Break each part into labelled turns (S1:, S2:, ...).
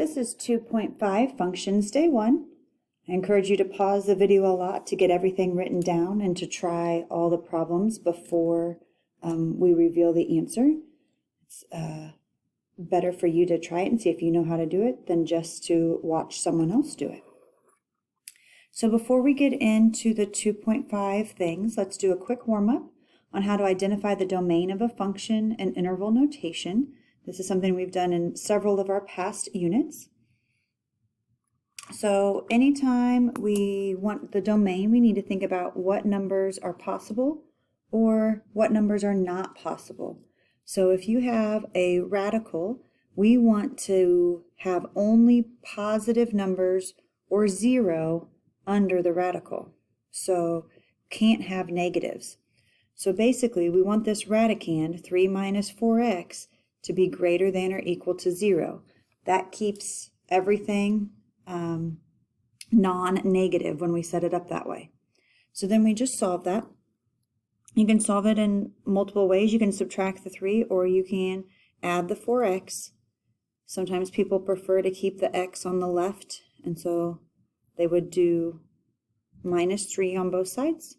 S1: This is 2.5 Functions Day 1. I encourage you to pause the video a lot to get everything written down and to try all the problems before we reveal the answer. It's better for you to try it and see if you know how to do it than just to watch someone else do it. So before we get into the 2.5 things, let's do a quick warm-up on how to identify the domain of a function and interval notation. This is something we've done in several of our past units. So anytime we want the domain, we need to think about what numbers are possible or what numbers are not possible. So if you have a radical, we want to have only positive numbers or 0 under the radical. So can't have negatives. So basically we want this radicand, 3 minus 4x, to be greater than or equal to 0. That keeps everything non-negative when we set it up that way. So then we just solve that. You can solve it in multiple ways. You can subtract the 3 or you can add the 4x. Sometimes people prefer to keep the x on the left, and so they would do minus 3 on both sides.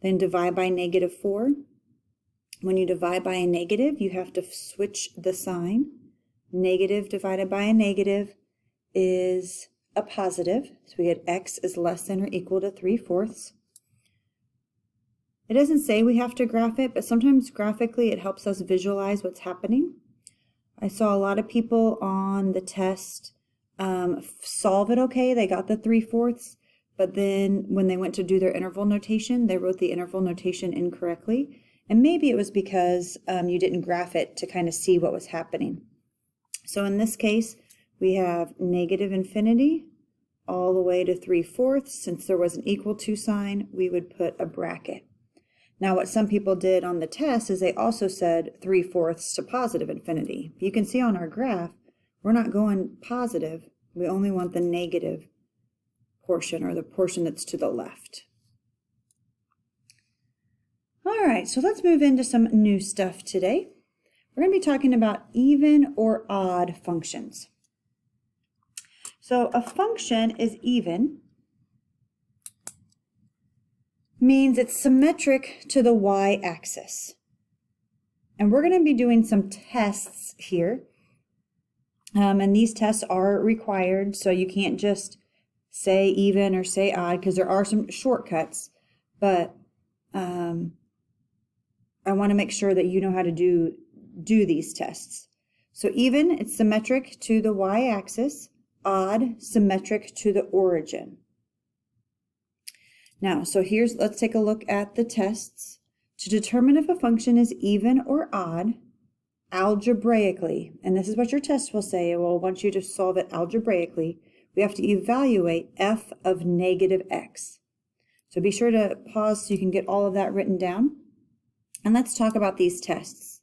S1: Then divide by negative 4. When you divide by a negative, you have to switch the sign. Negative divided by a negative is a positive. So we get x is less than or equal to 3/4. It doesn't say we have to graph it, but sometimes graphically it helps us visualize what's happening. I saw a lot of people on the test solve it okay. They got the 3/4, but then when they went to do their interval notation, they wrote the interval notation incorrectly. And maybe it was because you didn't graph it to kind of see what was happening. So in this case, we have negative infinity all the way to 3/4. Since there was an equal to sign, we would put a bracket. Now what some people did on the test is they also said 3/4 to positive infinity. You can see on our graph, we're not going positive. We only want the negative portion, or the portion that's to the left. All right, so let's move into some new stuff today. We're going to be talking about even or odd functions. So a function is even means it's symmetric to the y-axis. And we're going to be doing some tests here. And these tests are required, so you can't just say even or say odd, because there are some shortcuts. But I want to make sure that you know how to do these tests. So even, it's symmetric to the y-axis. Odd, symmetric to the origin. Now, so let's take a look at the tests. To determine if a function is even or odd, algebraically, and this is what your test will say, it will want you to solve it algebraically, we have to evaluate f of negative x. So be sure to pause so you can get all of that written down. And let's talk about these tests.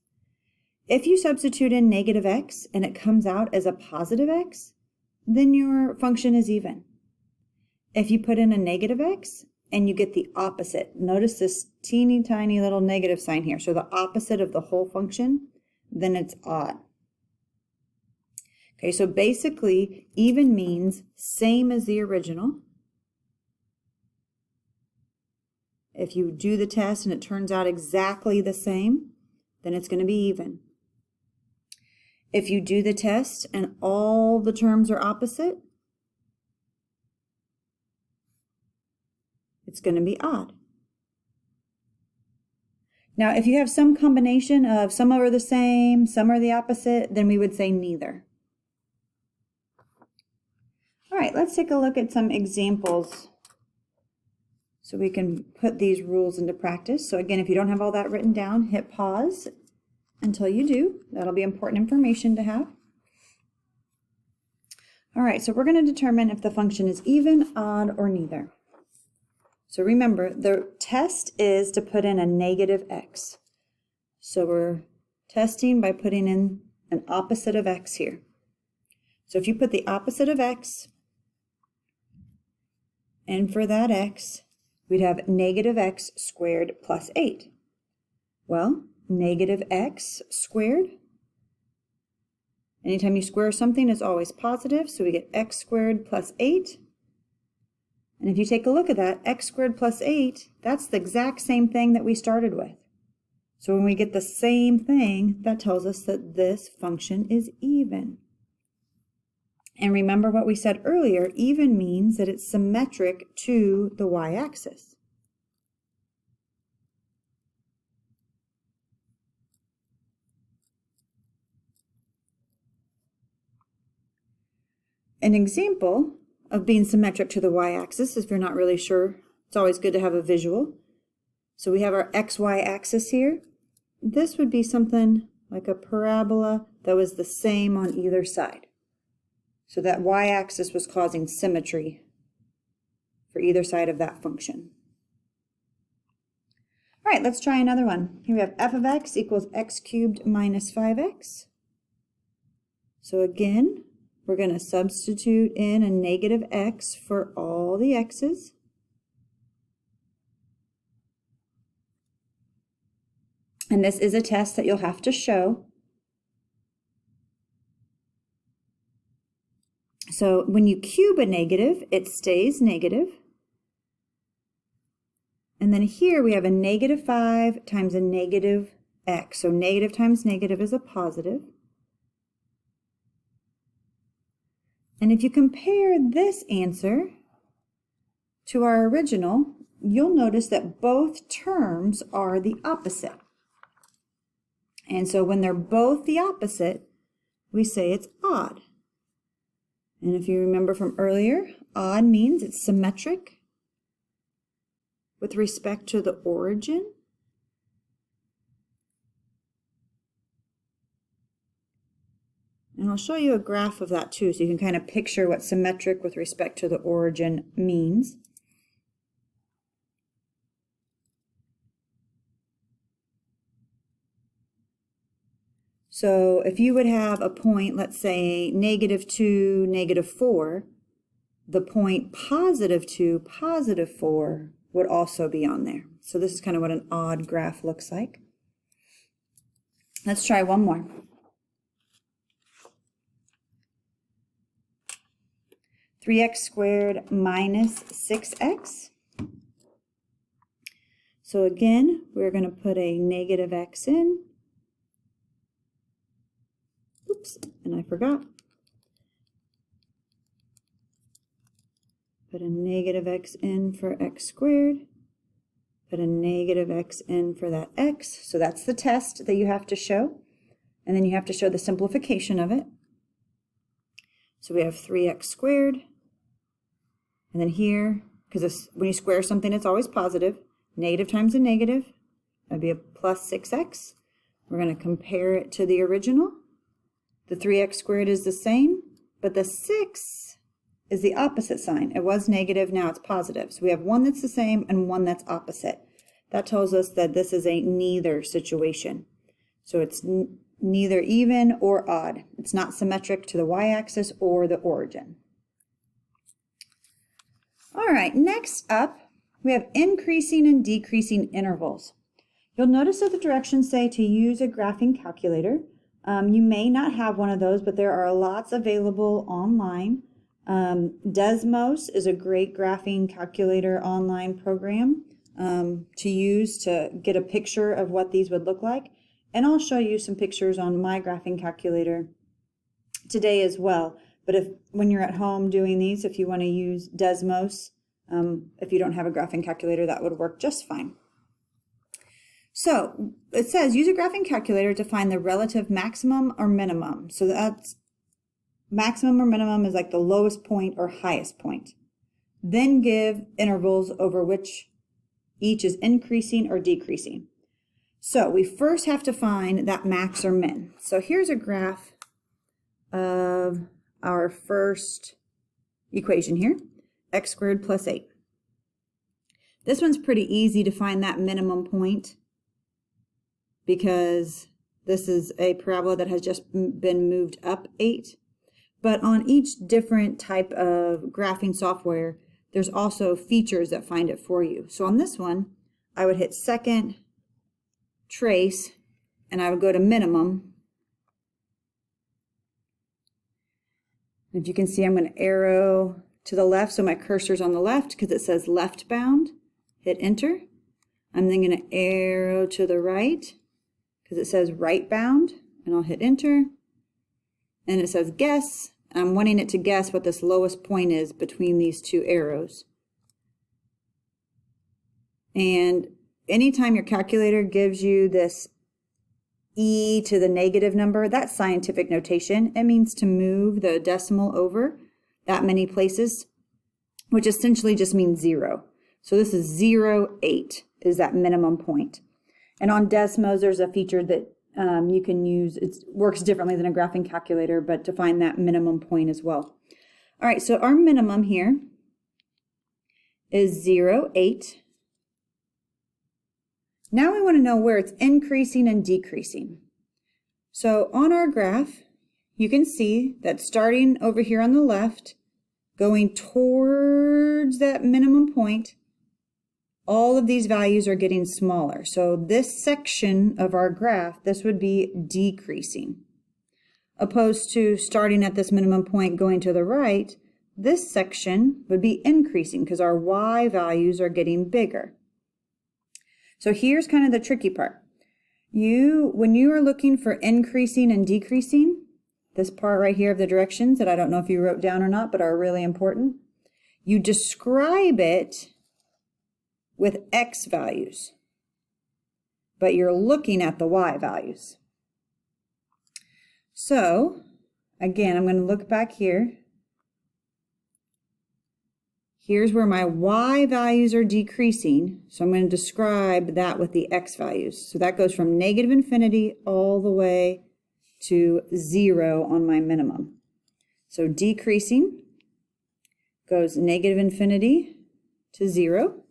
S1: If you substitute in negative x and it comes out as a positive x, then your function is even. If you put in a negative x and you get the opposite, notice this teeny tiny little negative sign here, so the opposite of the whole function, then it's odd. Okay, so basically even means same as the original. If you do the test and it turns out exactly the same, then it's going to be even. If you do the test and all the terms are opposite, it's going to be odd. Now, if you have some combination of some are the same, some are the opposite, then we would say neither. All right, let's take a look at some examples so we can put these rules into practice. So again, if you don't have all that written down, hit pause until you do. That'll be important information to have. All right, so we're going to determine if the function is even, odd, or neither. So remember, the test is to put in a negative x. So we're testing by putting in an opposite of x here. So if you put the opposite of x in for that x, we'd have negative x squared plus 8. Well, negative x squared Anytime you square something, it's always positive, so we get x squared plus 8. And if you take a look at that, x squared plus 8, that's the exact same thing that we started with. So when we get the same thing, that tells us that this function is even. And remember what we said earlier, even means that it's symmetric to the y-axis. An example of being symmetric to the y-axis, if you're not really sure, it's always good to have a visual. So we have our xy axis here. This would be something like a parabola that was the same on either side. So that y-axis was causing symmetry for either side of that function. All right, let's try another one. Here we have f of x equals x cubed minus 5x. So again, we're going to substitute in a negative x for all the x's. And this is a test that you'll have to show. So when you cube a negative, it stays negative. And then here we have a negative 5 times a negative x. So negative times negative is a positive. And if you compare this answer to our original, you'll notice that both terms are the opposite. And so when they're both the opposite, we say it's odd. And if you remember from earlier, odd means it's symmetric with respect to the origin. And I'll show you a graph of that too, so you can kind of picture what symmetric with respect to the origin means. So if you would have a point, let's say -2, -4, the point +2, +4 would also be on there. So this is kind of what an odd graph looks like. Let's try one more. (3x squared minus 6x). So again, we're going to put a negative x in. Oops, and I forgot. Put a negative x in for x squared. Put a negative x in for that x. So that's the test that you have to show. And then you have to show the simplification of it. So we have 3x squared. And then here, because when you square something, it's always positive. Negative times a negative, that'd be a plus 6x. We're going to compare it to the original. The 3x squared is the same, but the 6 is the opposite sign. It was negative, now it's positive. So we have one that's the same and one that's opposite. That tells us that this is a neither situation. So it's neither even or odd. It's not symmetric to the y-axis or the origin. All right, next up, we have increasing and decreasing intervals. You'll notice that the directions say to use a graphing calculator. You may not have one of those, but there are lots available online. Desmos is a great graphing calculator online program to use to get a picture of what these would look like. And I'll show you some pictures on my graphing calculator today as well. But when you're at home doing these, if you want to use Desmos, if you don't have a graphing calculator, that would work just fine. So it says use a graphing calculator to find the relative maximum or minimum. So that's maximum or minimum is like the lowest point or highest point. Then give intervals over which each is increasing or decreasing. So we first have to find that max or min. So here's a graph of our first equation here, x squared plus 8. This one's pretty easy to find that minimum point because this is a parabola that has just been moved up 8. But on each different type of graphing software, there's also features that find it for you. So on this one, I would hit second, trace, and I would go to minimum. If you can see, I'm going to arrow to the left, so my cursor's on the left because it says left bound. Hit enter. I'm then going to arrow to the right because it says right bound, and I'll hit enter. And it says guess. I'm wanting it to guess what this lowest point is between these two arrows. And anytime your calculator gives you this e to the negative number, that's scientific notation. It means to move the decimal over that many places, which essentially just means 0. So this is 0.8 is that minimum point. And on Desmos, there's a feature that you can use. It works differently than a graphing calculator, but to find that minimum point as well. All right, so our minimum here is 0.8. Now we want to know where it's increasing and decreasing. So on our graph, you can see that starting over here on the left, going towards that minimum point, all of these values are getting smaller. So this section of our graph, this would be decreasing. Opposed to starting at this minimum point going to the right, this section would be increasing because our y values are getting bigger. So here's kind of the tricky part. When you are looking for increasing and decreasing, this part right here of the directions that I don't know if you wrote down or not, but are really important, you describe it with x values, but you're looking at the y values. So again, I'm going to look back here. Here's where my y values are decreasing, so I'm going to describe that with the x values. So that goes from negative infinity all the way to 0 on my minimum. So decreasing goes negative infinity to 0.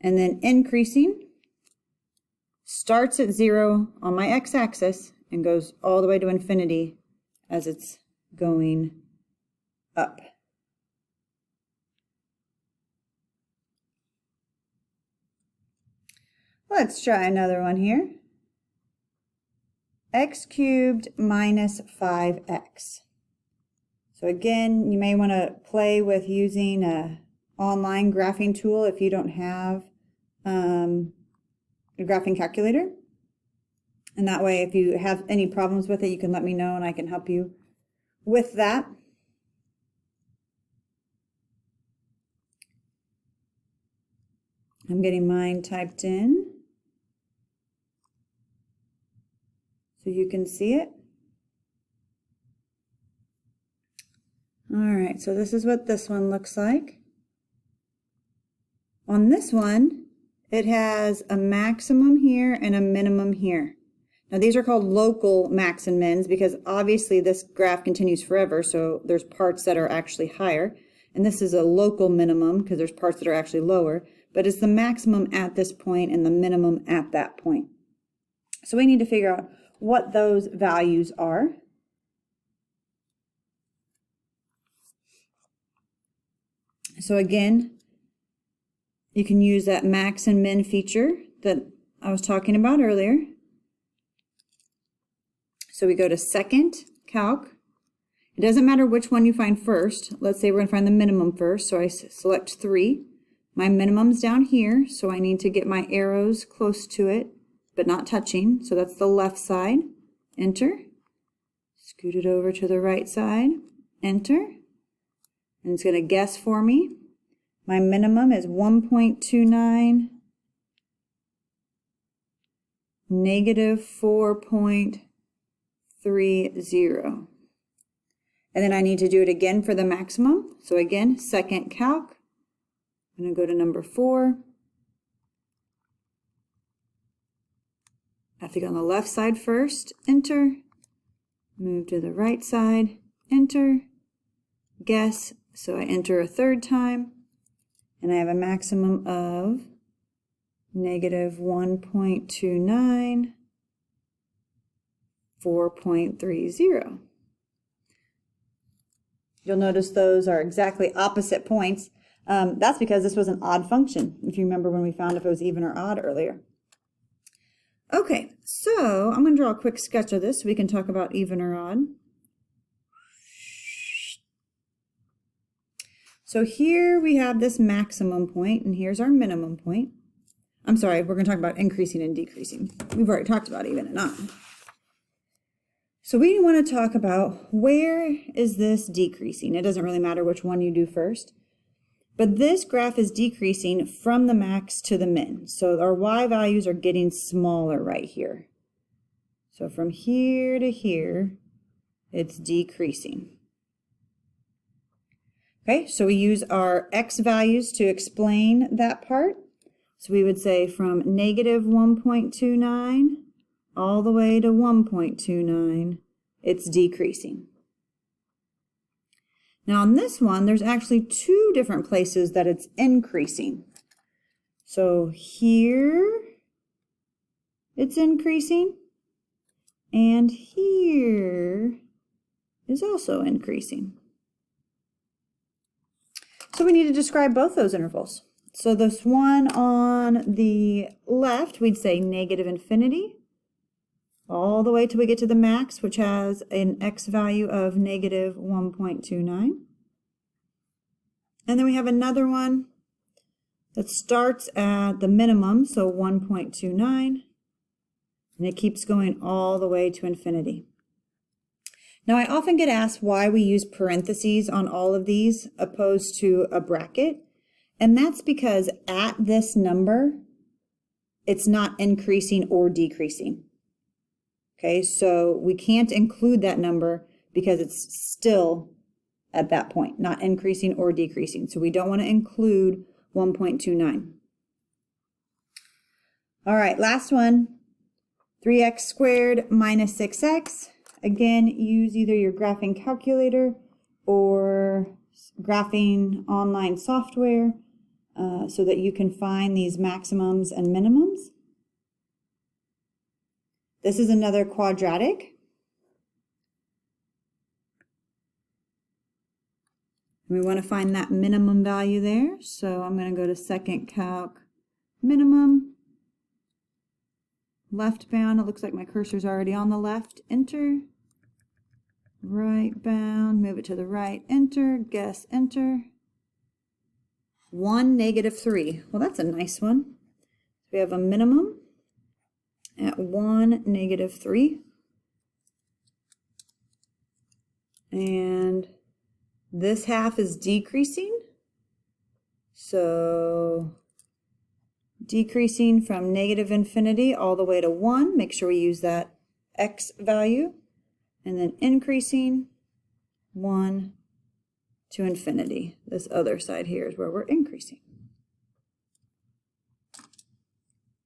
S1: And then increasing starts at 0 on my x-axis and goes all the way to infinity as it's going up. Let's try another one here. X cubed minus 5x. So again, you may want to play with using an online graphing tool if you don't have a graphing calculator. And that way, if you have any problems with it, you can let me know and I can help you with that. I'm getting mine typed in so you can see it. All right, so this is what this one looks like. On this one, it has a maximum here and a minimum here. Now these are called local max and mins because obviously this graph continues forever, so there's parts that are actually higher. And this is a local minimum because there's parts that are actually lower, but it's the maximum at this point and the minimum at that point. So we need to figure out what those values are. So again, you can use that max and min feature that I was talking about earlier. So we go to second calc. It doesn't matter which one you find first. Let's say we're going to find the minimum first. So I select 3. My minimum's down here, so I need to get my arrows close to it, but not touching. So that's the left side. Enter. Scoot it over to the right side. Enter. And it's going to guess for me. My minimum is 1.29, negative 4.30. And then I need to do it again for the maximum. So again, second calc. I'm going to go to number 4. I have to go on the left side first. Enter. Move to the right side. Enter. Guess. So I enter a third time. And I have a maximum of negative 1.29, 4.30. You'll notice those are exactly opposite points. That's because this was an odd function, if you remember when we found if it was even or odd earlier. Okay, so I'm going to draw a quick sketch of this so we can talk about even or odd. So here we have this maximum point, and here's our minimum point. I'm sorry, we're going to talk about increasing and decreasing. We've already talked about even and odd. So we want to talk about where is this decreasing. It doesn't really matter which one you do first. But this graph is decreasing from the max to the min. So our y values are getting smaller right here. So from here to here, it's decreasing. Okay, so we use our x values to explain that part. So we would say from negative 1.29 all the way to 1.29, it's decreasing. Now on this one, there's actually two different places that it's increasing. So here, it's increasing, and here is also increasing. So we need to describe both those intervals. So this one on the left, we'd say negative infinity, all the way till we get to the max, which has an x value of negative 1.29. And then we have another one that starts at the minimum, so 1.29, and it keeps going all the way to infinity. Now, I often get asked why we use parentheses on all of these opposed to a bracket, and that's because at this number, it's not increasing or decreasing. Okay, so we can't include that number because it's still at that point, not increasing or decreasing. So we don't want to include 1.29. All right, last one, 3x squared minus 6x. Again, use either your graphing calculator or graphing online software so that you can find these maximums and minimums. This is another quadratic. We want to find that minimum value there. So I'm going to go to second calc minimum. Left bound, it looks like my cursor's already on the left, enter. Right bound, move it to the right, enter, guess, enter. 1, negative 3. Well, that's a nice one. We have a minimum at 1, negative 3. And this half is decreasing. So decreasing from negative infinity all the way to 1. Make sure we use that x value. And then increasing 1 to infinity. This other side here is where we're increasing.